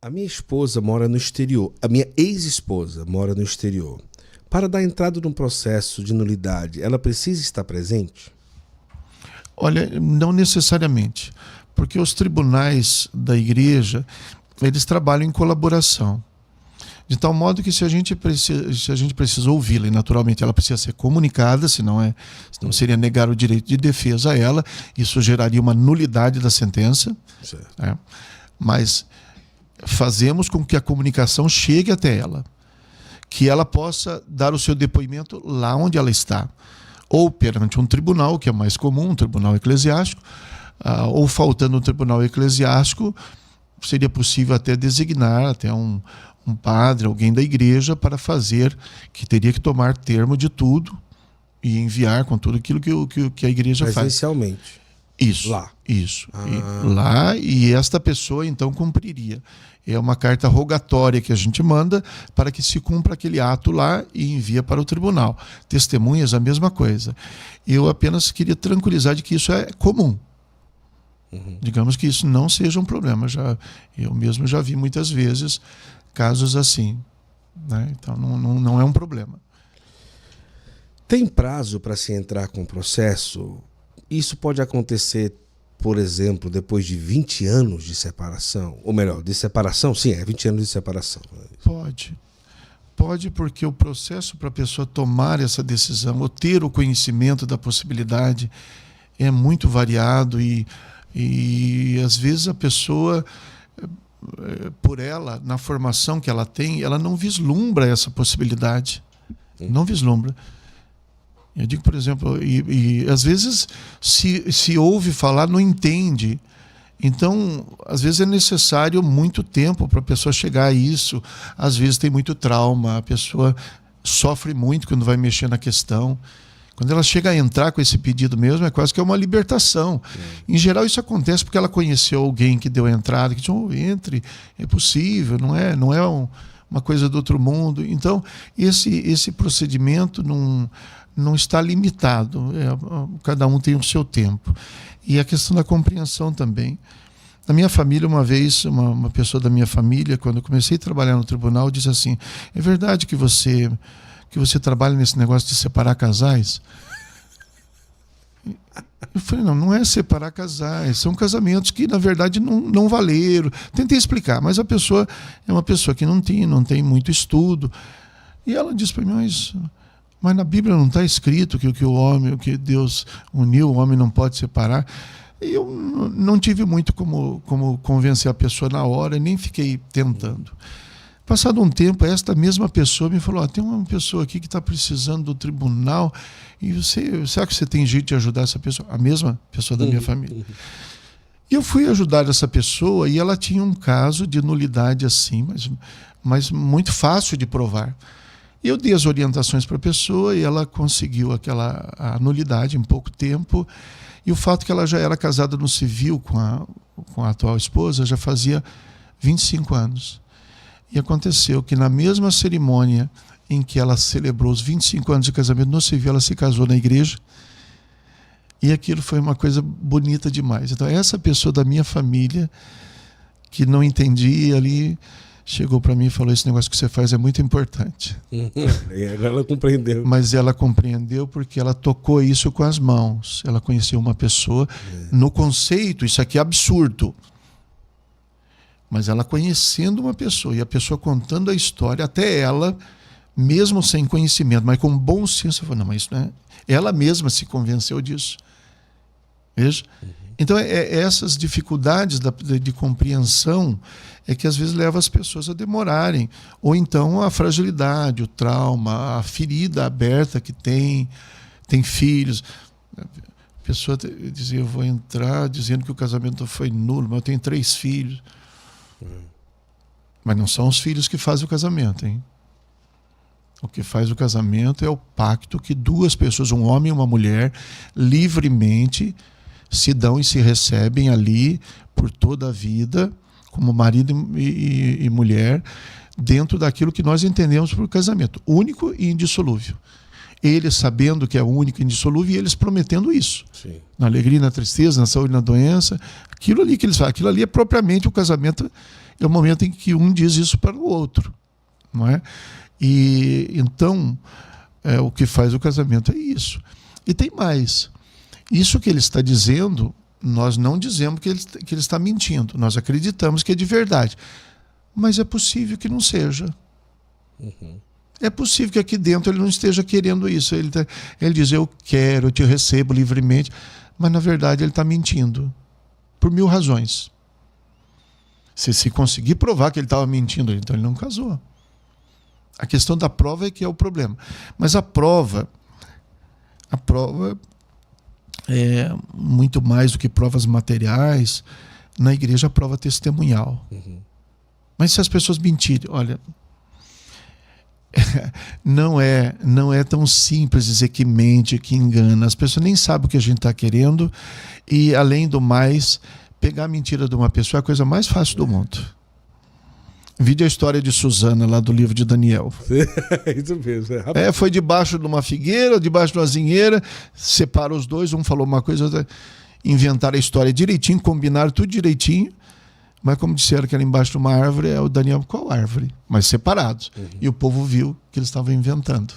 A minha esposa mora no exterior. A minha ex-esposa mora no exterior. Para dar entrada num processo de nulidade, ela precisa estar presente? Olha, não necessariamente, porque os tribunais da igreja, eles trabalham em colaboração. De tal modo que se a gente precisa ouvi-la, e naturalmente ela precisa ser comunicada, senão seria negar o direito de defesa a ela, isso geraria uma nulidade da sentença. Mas fazemos com que a comunicação chegue até ela, que ela possa dar o seu depoimento lá onde ela está, ou perante um tribunal, que é mais comum, um tribunal eclesiástico, ou faltando um tribunal eclesiástico, seria possível até designar até um padre, alguém da igreja, para fazer, que teria que tomar termo de tudo e enviar com tudo aquilo que a igreja faz. Presencialmente. Isso. Lá. Isso. E esta pessoa então cumpriria. É uma carta rogatória que a gente manda para que se cumpra aquele ato lá e envia para o tribunal. Testemunhas, a mesma coisa. Eu apenas queria tranquilizar de que isso é comum. Digamos que isso não seja um problema. Eu mesmo já vi muitas vezes casos assim, né? Então não é um problema. Tem prazo para se entrar com o processo? Isso pode acontecer, por exemplo, depois de 20 anos de separação? Ou melhor, de separação? Sim, 20 anos de separação. Pode. Pode, porque o processo para a pessoa tomar essa decisão ou ter o conhecimento da possibilidade é muito variado e às vezes a pessoa, por ela, na formação que ela tem, ela não vislumbra essa possibilidade. Não vislumbra. Eu digo, por exemplo, e às vezes se ouve falar, não entende. Então, às vezes é necessário muito tempo para a pessoa chegar a isso. Às vezes tem muito trauma, a pessoa sofre muito quando vai mexer na questão. Quando ela chega a entrar com esse pedido mesmo, é quase que uma libertação. Em geral, isso acontece porque ela conheceu alguém que deu a entrada, que disse, entre, é possível, não é uma coisa do outro mundo. Então, esse procedimento não está limitado, cada um tem o seu tempo. E a questão da compreensão também. Na minha família, uma vez, uma pessoa da minha família, quando eu comecei a trabalhar no tribunal, disse assim, é verdade que você trabalha nesse negócio de separar casais? Eu falei, não é separar casais, são casamentos que, na verdade, não valeram. Tentei explicar, mas a pessoa é uma pessoa que não tem muito estudo. E ela disse para mim, mas na Bíblia não está escrito que o que Deus uniu, o homem não pode separar. E eu não tive muito como convencer a pessoa na hora, nem fiquei tentando. Passado um tempo, esta mesma pessoa me falou, tem uma pessoa aqui que está precisando do tribunal, e será que você tem jeito de ajudar essa pessoa? A mesma pessoa da minha família. E eu fui ajudar essa pessoa, e ela tinha um caso de nulidade assim, mas muito fácil de provar. Eu dei as orientações para a pessoa e ela conseguiu a nulidade em pouco tempo. E o fato que ela já era casada no civil com a atual esposa já fazia 25 anos. E aconteceu que na mesma cerimônia em que ela celebrou os 25 anos de casamento no civil, ela se casou na igreja. E aquilo foi uma coisa bonita demais. Então essa pessoa da minha família, que não entendia ali, chegou para mim e falou, esse negócio que você faz é muito importante. E agora ela compreendeu. Mas ela compreendeu porque ela tocou isso com as mãos. Ela conheceu uma pessoa no conceito, isso aqui é absurdo. Mas ela conhecendo uma pessoa e a pessoa contando a história, até ela, mesmo sem conhecimento, mas com bom senso, falou, não, mas isso não é. Ela mesma se convenceu disso. Veja? Então, essas dificuldades de compreensão é que às vezes leva as pessoas a demorarem. Ou então a fragilidade, o trauma, a ferida aberta que tem filhos. A pessoa dizia, eu vou entrar dizendo que o casamento foi nulo, mas eu tenho 3 filhos. Mas não são os filhos que fazem o casamento, hein? O que faz o casamento é o pacto que 2 pessoas, um homem e uma mulher, livremente se dão e se recebem ali por toda a vida, como marido e mulher, dentro daquilo que nós entendemos por casamento, único e indissolúvel. Eles sabendo que é único e indissolúvel e eles prometendo isso. Sim. Na alegria, na tristeza, na saúde, na doença, aquilo ali que eles fazem, aquilo ali é propriamente o casamento é o momento em que um diz isso para o outro, não é? E então o que faz o casamento é isso. E tem mais. Isso que ele está dizendo, nós não dizemos que ele está mentindo. Nós acreditamos que é de verdade. Mas é possível que não seja. Uhum. É possível que aqui dentro ele não esteja querendo isso. Ele diz, eu quero, eu te recebo livremente. Mas na verdade ele está mentindo. Por 1000 razões. Se conseguir provar que ele estava mentindo, então ele não casou. A questão da prova é que é o problema. Mas a prova é muito mais do que provas materiais. Na igreja, a prova testemunhal. Uhum. Mas se as pessoas mentirem, olha, não é tão simples dizer que mente, que engana. As pessoas nem sabem o que a gente está querendo e, além do mais, pegar a mentira de uma pessoa é a coisa mais fácil do mundo. Vide a história de Susana, lá do livro de Daniel. Isso mesmo. Foi debaixo de uma figueira, debaixo de uma zinheira, separa os dois, um falou uma coisa, outra, inventaram a história direitinho, combinaram tudo direitinho, mas como disseram que era embaixo de uma árvore, é o Daniel, qual árvore? Mas separados. Uhum. E o povo viu que eles estavam inventando.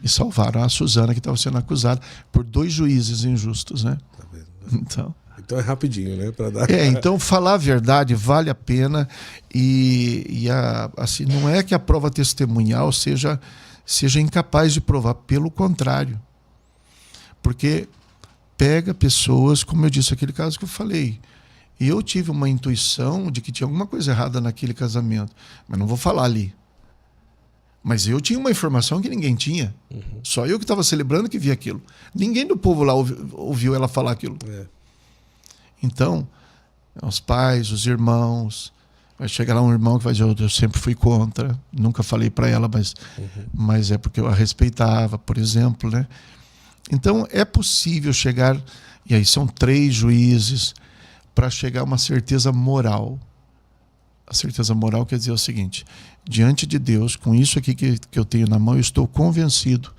E salvaram a Susana, que estava sendo acusada por 2 juízes injustos, né? Tá vendo? Então é rapidinho, né? Pra dar... Então falar a verdade vale a pena assim, não é que a prova testemunhal seja incapaz de provar, pelo contrário. Porque pega pessoas, como eu disse, aquele caso que eu falei, e eu tive uma intuição de que tinha alguma coisa errada naquele casamento, mas não vou falar ali. Mas eu tinha uma informação que ninguém tinha. Uhum. Só eu que estava celebrando que via aquilo. Ninguém do povo lá ouviu ela falar aquilo. Então, os pais, os irmãos, vai chegar lá um irmão que vai dizer, eu sempre fui contra, nunca falei para ela, mas é porque eu a respeitava, por exemplo, né? Então, é possível chegar, e aí são 3 juízes, para chegar a uma certeza moral. A certeza moral quer dizer o seguinte, diante de Deus, com isso aqui que eu tenho na mão, eu estou convencido,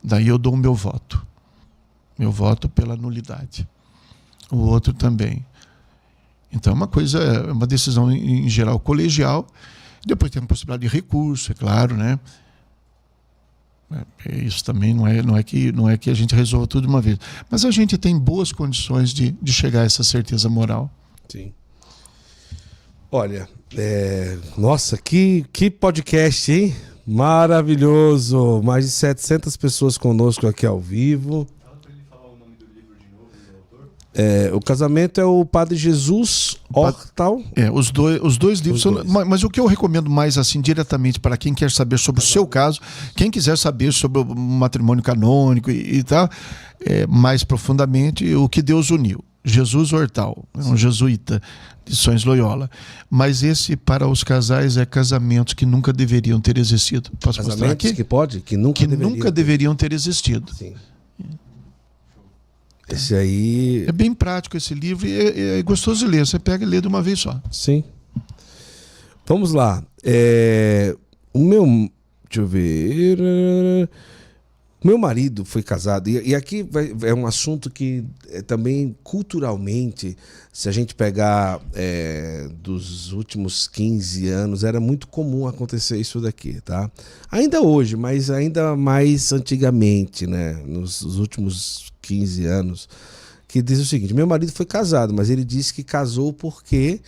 daí eu dou o meu voto pela nulidade. O outro também. Então é uma decisão em geral colegial. Depois tem a possibilidade de recurso, é claro, né? Isso também não é que a gente resolva tudo de uma vez. Mas a gente tem boas condições de chegar a essa certeza moral. Sim. Olha, nossa, que podcast, hein? Maravilhoso. Mais de 700 pessoas conosco aqui ao vivo. O casamento é o Padre Jesus Hortal. Os dois livros são. Mas o que eu recomendo mais assim diretamente para quem quer saber sobre o seu caso, quem quiser saber sobre o matrimônio canônico e tal, mais profundamente, o que Deus uniu. Jesus Hortal, um jesuíta de São Loyola. Mas esse para os casais é casamentos que nunca deveriam ter existido. Posso casamentos mostrar aqui? Que nunca deveriam ter existido. Sim. Esse aí... É bem prático esse livro e é gostoso de ler. Você pega e lê de uma vez só. Sim. Vamos lá. Deixa eu ver... Meu marido foi casado, e aqui é um assunto que também culturalmente, se a gente pegar dos últimos 15 anos, era muito comum acontecer isso daqui, tá? Ainda hoje, mas ainda mais antigamente, né? Nos últimos 15 anos, que diz o seguinte, meu marido foi casado, mas ele disse que casou porque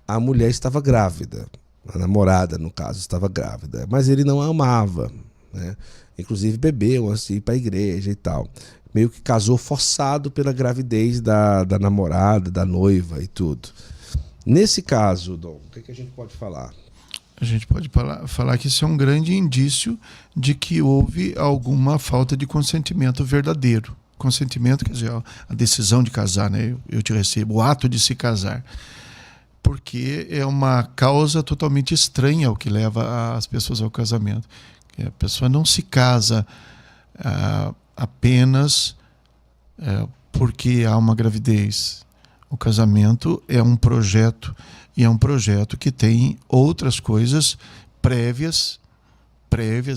a mulher estava grávida, a namorada, no caso, estava grávida, mas ele não a amava, né? Inclusive bebeu antes de ir para a igreja e tal. Meio que casou forçado pela gravidez da namorada, da noiva e tudo. Nesse caso, Dom, o que a gente pode falar? A gente pode falar que isso é um grande indício de que houve alguma falta de consentimento verdadeiro. Consentimento quer dizer a decisão de casar, né? Eu te recebo, o ato de se casar. Porque é uma causa totalmente estranha o que leva as pessoas ao casamento. A pessoa não se casa apenas porque há uma gravidez. O casamento é um projeto, e é um projeto que tem outras coisas prévias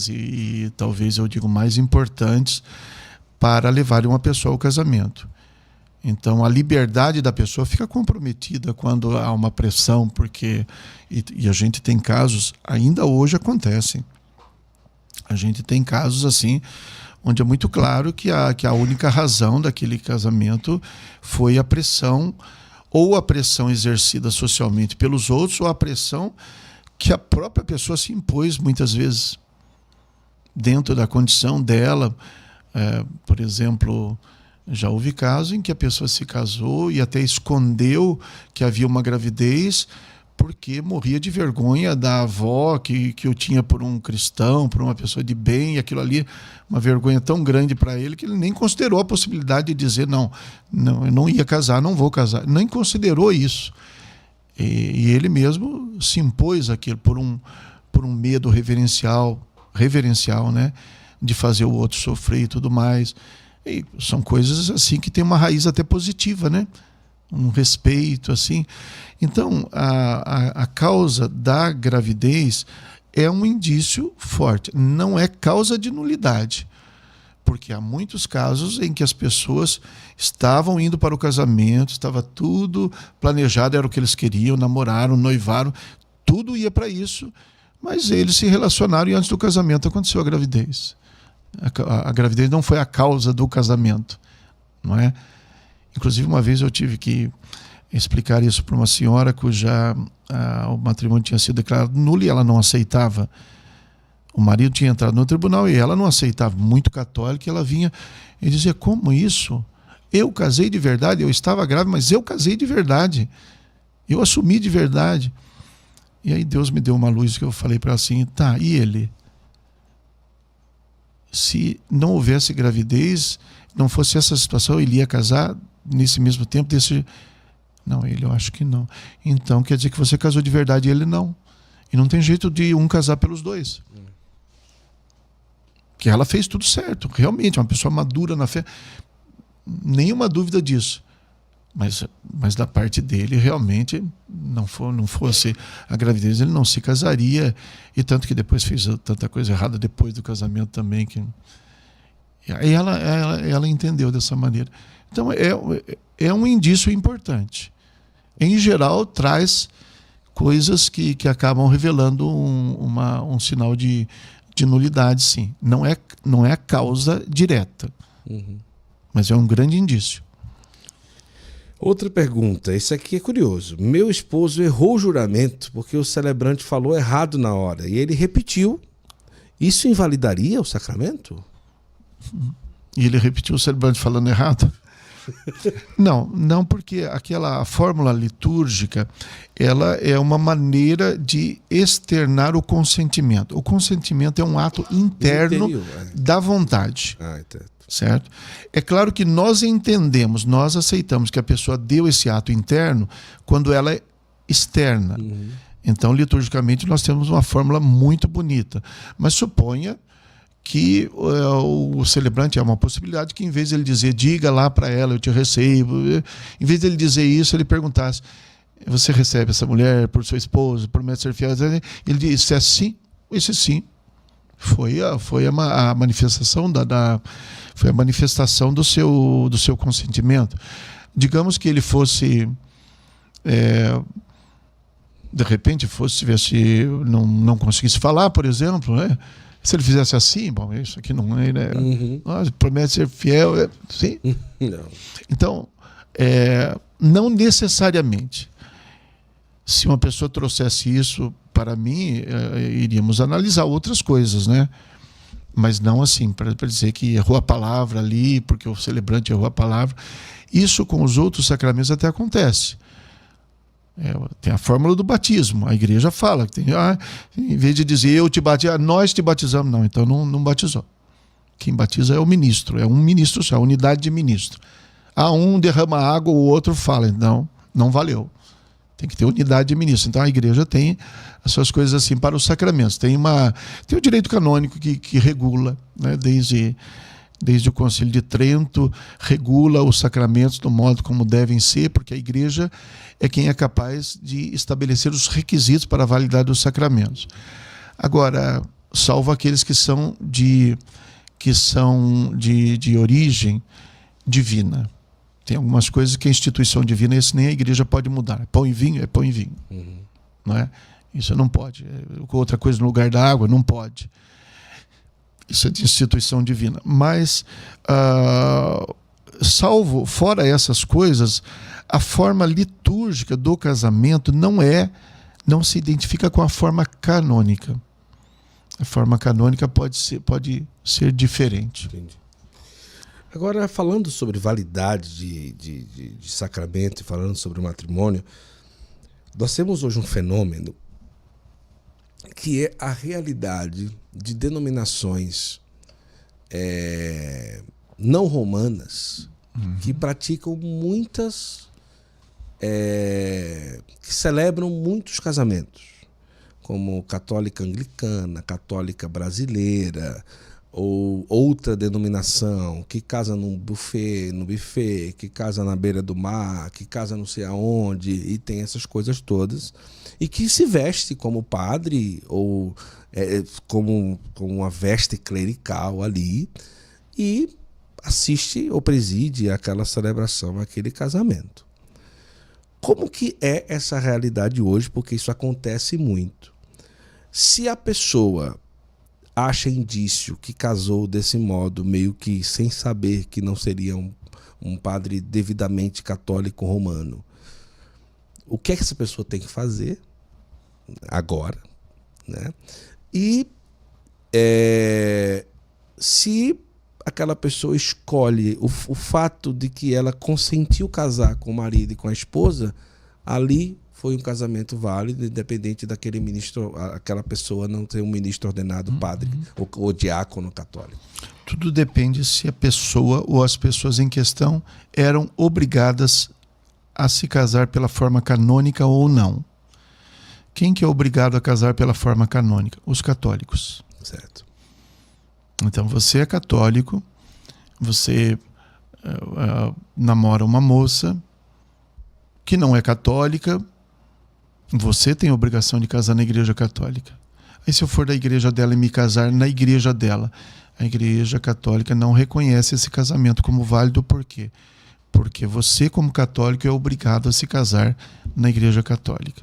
e talvez eu digo mais importantes para levar uma pessoa ao casamento. Então, a liberdade da pessoa fica comprometida quando há uma pressão, porque... E a gente tem casos, ainda hoje acontecem. A gente tem casos assim, onde é muito claro que a única razão daquele casamento foi a pressão, ou a pressão exercida socialmente pelos outros, ou a pressão que a própria pessoa se impôs muitas vezes dentro da condição dela. Por exemplo, já houve casos em que a pessoa se casou e até escondeu que havia uma gravidez porque morria de vergonha da avó que eu tinha por um cristão, por uma pessoa de bem, e aquilo ali, uma vergonha tão grande para ele que ele nem considerou a possibilidade de dizer não, eu não ia casar, não vou casar. Nem considerou isso. E ele mesmo se impôs aquilo por um medo reverencial, né, de fazer o outro sofrer e tudo mais. E são coisas assim que tem uma raiz até positiva, né? Um respeito, assim. Então, a causa da gravidez é um indício forte. Não é causa de nulidade, porque há muitos casos em que as pessoas estavam indo para o casamento, estava tudo planejado, era o que eles queriam, namoraram, noivaram, tudo ia para isso, mas eles se relacionaram e antes do casamento aconteceu a gravidez. A gravidez não foi a causa do casamento, não é? Inclusive, uma vez eu tive que explicar isso para uma senhora cuja o matrimônio tinha sido declarado nulo e ela não aceitava. O marido tinha entrado no tribunal e ela não aceitava. Muito católica, ela vinha e dizia: como isso? Eu casei de verdade, eu estava grávida, mas eu casei de verdade. Eu assumi de verdade. E aí Deus me deu uma luz que eu falei para ela assim: tá, e ele? Se não houvesse gravidez, não fosse essa situação, ele ia casar nesse mesmo tempo desse... Não, eu acho que não. Então quer dizer que você casou de verdade e ele não. E não tem jeito de um casar pelos dois. Que ela fez tudo certo, realmente, uma pessoa madura na fé. Nenhuma dúvida disso. Mas da parte dele, realmente, não fosse a gravidez, ele não se casaria. E tanto que depois fez tanta coisa errada depois do casamento também. Que... Aí ela entendeu dessa maneira. Então, é um indício importante. Em geral, traz coisas que acabam revelando um sinal de nulidade, sim. Não é a causa direta, mas é um grande indício. Outra pergunta, isso aqui é curioso. Meu esposo errou o juramento porque o celebrante falou errado na hora e ele repetiu. Isso invalidaria o sacramento? E ele repetiu o celebrante falando errado? Não, porque aquela fórmula litúrgica, ela é uma maneira de externar o consentimento. O consentimento é um ato interno da vontade. Certo? É claro que nós entendemos, nós aceitamos que a pessoa deu esse ato interno quando ela é externa. Então, liturgicamente, nós temos uma fórmula muito bonita. Mas suponha que o celebrante é uma possibilidade que, em vez de ele dizer, diga lá para ela, eu te recebo, em vez de ele dizer isso, ele perguntasse: você recebe essa mulher por sua esposa, promete ser fiel? Ele disse: é sim, esse sim. Foi a manifestação foi a manifestação do seu consentimento. Digamos que ele fosse, de repente, não conseguisse falar, por exemplo, né? Se ele fizesse assim, bom, isso aqui não é, né? Promete ser fiel, sim. Não. Então, não necessariamente. Se uma pessoa trouxesse isso para mim, iríamos analisar outras coisas, né? Mas não assim, para dizer que errou a palavra ali, porque o celebrante errou a palavra. Isso com os outros sacramentos até acontece. Tem a fórmula do batismo. A igreja fala que em vez de dizer eu te batizo, nós te batizamos, não, então não batizou. Quem batiza é o ministro, é um ministro só, a unidade de ministro. Um derrama água, o outro fala, não valeu. Tem que ter unidade de ministro. Então a igreja tem as suas coisas assim para os sacramentos. Tem o direito canônico que regula, né, desde o Concílio de Trento, regula os sacramentos do modo como devem ser, porque a igreja é quem é capaz de estabelecer os requisitos para a validade dos sacramentos. Agora, salvo aqueles que são de origem divina. Tem algumas coisas que a instituição divina, isso nem a igreja pode mudar. Pão e vinho é pão e vinho. Não é? Isso não pode. Outra coisa no lugar da água, não pode. Isso é de instituição divina. Mas, fora essas coisas, a forma litúrgica do casamento não se identifica com a forma canônica. A forma canônica pode ser diferente. Entendi. Agora, falando sobre validade de sacramento e falando sobre o matrimônio, nós temos hoje um fenômeno que é a realidade de denominações não romanas que praticam muitas, que celebram muitos casamentos, como católica anglicana, católica brasileira, ou outra denominação, que casa no buffet, que casa na beira do mar, que casa não sei aonde, e tem essas coisas todas, e que se veste como padre, ou como uma veste clerical ali, e assiste ou preside aquela celebração, aquele casamento. Como que é essa realidade hoje? Porque isso acontece muito. Se a pessoa acha indício que casou desse modo, meio que sem saber que não seria um padre devidamente católico romano, o que é que essa pessoa tem que fazer agora, né? E se aquela pessoa escolhe o fato de que ela consentiu casar com o marido e com a esposa, ali foi um casamento válido, independente daquele ministro, aquela pessoa não ter um ministro ordenado padre ou diácono católico. Tudo depende se a pessoa ou as pessoas em questão eram obrigadas a se casar pela forma canônica ou não. Quem que é obrigado a casar pela forma canônica? Os católicos. Certo. Então você é católico, você namora uma moça que não é católica, você tem a obrigação de casar na igreja católica. Aí se eu for da igreja dela e me casar na igreja dela, a igreja católica não reconhece esse casamento como válido. Por quê? Porque você, como católico, é obrigado a se casar na igreja católica.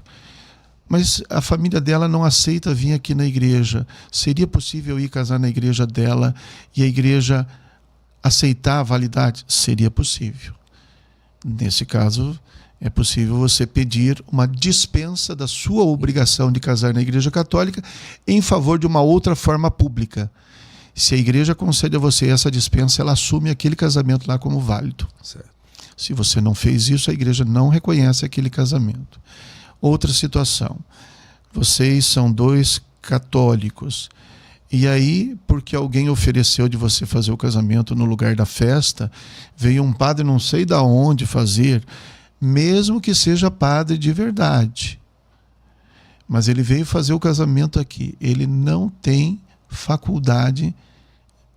Mas a família dela não aceita vir aqui na igreja. Seria possível ir casar na igreja dela e a igreja aceitar a validade? Seria possível. Nesse caso, é possível você pedir uma dispensa da sua obrigação de casar na igreja católica em favor de uma outra forma pública. Se a igreja concede a você essa dispensa, ela assume aquele casamento lá como válido. Certo. Se você não fez isso, a igreja não reconhece aquele casamento. Outra situação, vocês são dois católicos, e aí, porque alguém ofereceu de você fazer o casamento no lugar da festa, veio um padre não sei da onde fazer, mesmo que seja padre de verdade, mas ele veio fazer o casamento aqui, ele não tem faculdade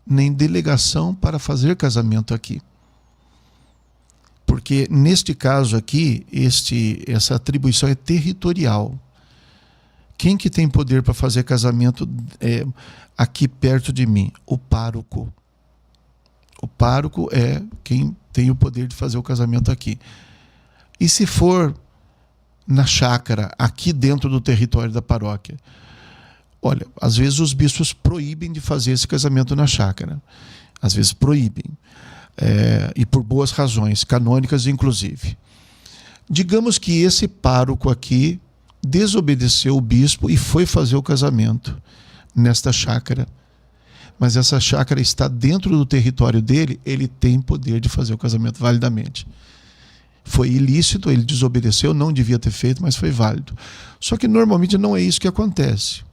nem delegação para fazer casamento aqui. Porque neste caso aqui, essa atribuição é territorial. Quem que tem poder para fazer casamento aqui perto de mim? O pároco. O pároco é quem tem o poder de fazer o casamento aqui. E se for na chácara, aqui dentro do território da paróquia? Olha, às vezes os bispos proíbem de fazer esse casamento na chácara. Às vezes proíbem. E por boas razões, canônicas inclusive. Digamos que esse pároco aqui desobedeceu o bispo e foi fazer o casamento nesta chácara. Mas essa chácara está dentro do território dele, ele tem poder de fazer o casamento validamente. Foi ilícito, ele desobedeceu, não devia ter feito, mas foi válido. Só que normalmente não é isso que acontece.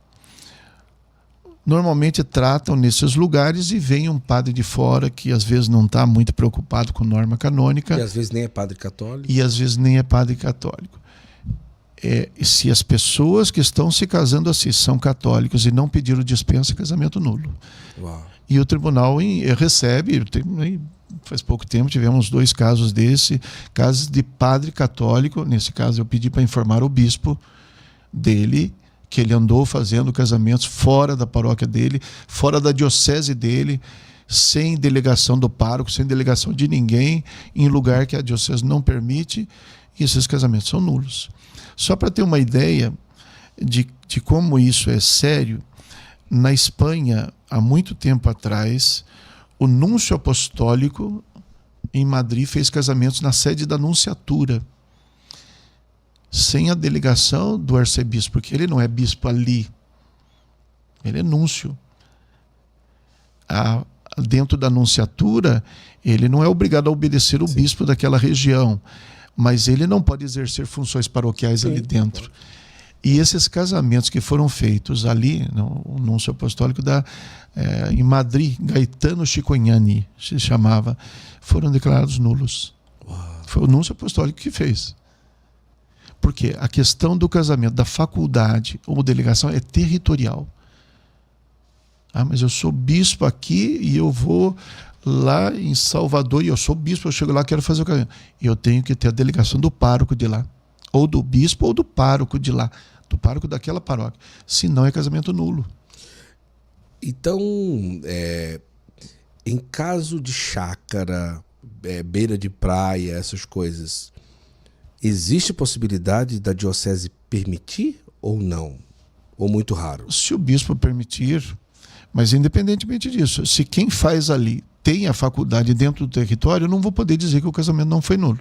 Normalmente tratam nesses lugares e vem um padre de fora que às vezes não está muito preocupado com norma canônica. E às vezes nem é padre católico. E às vezes nem é padre católico. Se as pessoas que estão se casando assim são católicos e não pediram dispensa, casamento nulo. Uau. E o tribunal recebe, faz pouco tempo tivemos 2 casos casos de padre católico. Nesse caso eu pedi para informar o bispo dele, que ele andou fazendo casamentos fora da paróquia dele, fora da diocese dele, sem delegação do pároco, sem delegação de ninguém, em lugar que a diocese não permite, e esses casamentos são nulos. Só para ter uma ideia de como isso é sério, na Espanha, há muito tempo atrás, o núncio apostólico em Madrid fez casamentos na sede da nunciatura, sem a delegação do arcebispo, porque ele não é bispo ali, ele é núncio. Dentro da nunciatura, ele não é obrigado a obedecer o bispo daquela região, mas ele não pode exercer funções paroquiais ali dentro. E esses casamentos que foram feitos ali, no núncio apostólico em Madrid, Gaetano Chicognani se chamava, foram declarados nulos. Foi o núncio apostólico que fez. Porque a questão do casamento, da faculdade ou delegação é territorial. Mas eu sou bispo aqui e eu vou lá em Salvador e eu sou bispo, eu chego lá e quero fazer o casamento. Eu tenho que ter a delegação do pároco de lá. Ou do bispo ou do pároco de lá. Do pároco daquela paróquia. Senão é casamento nulo. Então, em caso de chácara, beira de praia, essas coisas, existe possibilidade da diocese permitir ou não? Ou muito raro? Se o bispo permitir, mas independentemente disso, se quem faz ali tem a faculdade dentro do território, eu não vou poder dizer que o casamento não foi nulo.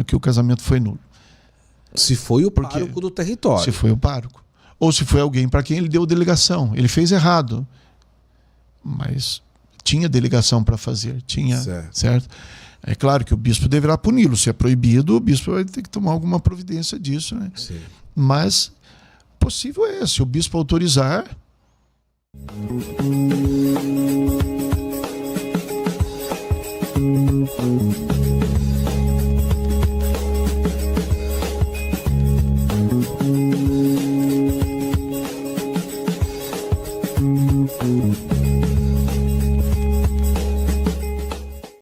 Que o casamento foi nulo. Se foi o pároco do território. Se foi o pároco. Ou se foi alguém para quem ele deu delegação. Ele fez errado. Mas tinha delegação para fazer. Tinha, certo? É claro que o bispo deverá puni-lo. Se é proibido, o bispo vai ter que tomar alguma providência disso, né? Sim. Mas possível é, se o bispo autorizar.